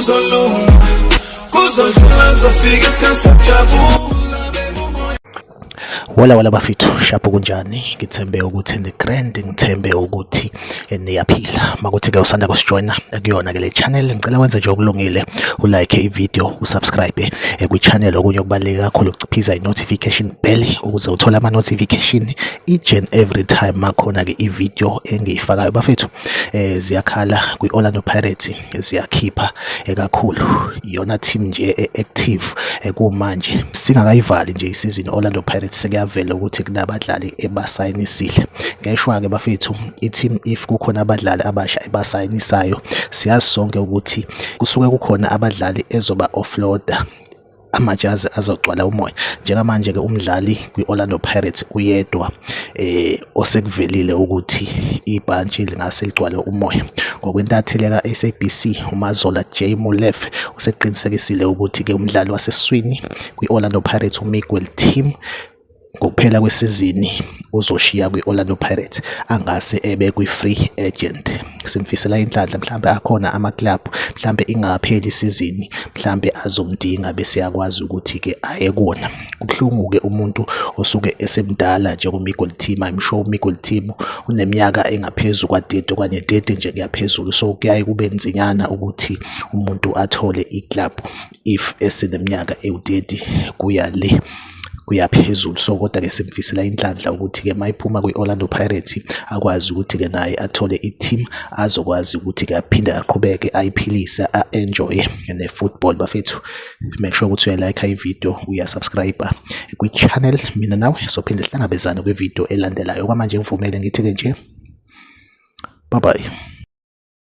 kuzolunga, kuzodlula kuzofika isikhathi sokujabula. Wala bafethu, shapho kunjani? Ngithembe ukuthi ni grand, ngithembe ukuthi niyaphila. Makuthi ke usanda kusijoina kuyona ke le channel, ngicela wenze nje okulungile, ulike i-video, usubscribe kwi channel. Okunye okubaluleke kakhulu ukuciphiza i-notification bell ukuze uthole ama notification each and every time makhona ke i-video engiyifakayo. Bafethu ziyakhala kwi Orlando Pirates, ziyakhipha kakhulu, iyona team nje active kumanje. Singakayivali nje isizini Orlando Pirates sekuyavela ukuthi kunabadlali ebasayinisile. Ngeshwa ke bafethu, i-team if kukhona abadlali abasha ebasayinisayo, siyazi sonke ukuthi kusuke kukhona abadlali ezoba offloader, amajazi azogcwala umoya. Njengamanje ke umdlali kwi-Orlando Pirates uyedwa osekuvelile ukuthi ibhantshi lingase ligcwale umoya. Ngokwentatheli ka-SABC, uMazola J Molefe useqinisekisile ukuthi ke umdlali wasesiswini kwi-Orlando Pirates uMiguel Team ngokuphela kwesizini uzoshiya kwi-Orlando Pirates, angase ebe kwi-free agent. Simfisela inhlanhla, mhlambe akhona ama-club mhlambe ingapheli isizini mhlambe azomdinga bese yakwazi ukuthi ke aye kuona. Kubuhlungu ke umuntu osuke esemdala njengoMiguel Team. I'm sure uMiguel Team uneminyaka engaphezulu kwa-30 okanye 30 nje kuyaphezulu, so kuyaye kube nzinyana ukuthi umuntu athole i-club if eseneminyaka ewu-30 kuyaphezulu. So kodwa ke simfisela inhlanhla ukuthi ke mayiphuma kwi-Orlando Pirates akwazi ukuthi ke naye athole i-team azokwazi ukuthi ke aphinde aqhubeke ayiphilise, a-enjoy ne-football. Bafethu, make sure ukuthi uyalike i-video, uyasubscribe kwi-channel. Mina nawe sophinde sihlangabezane kwi-video elandelayo. Kwamanje ngivumele ngithi ke nje bye bye.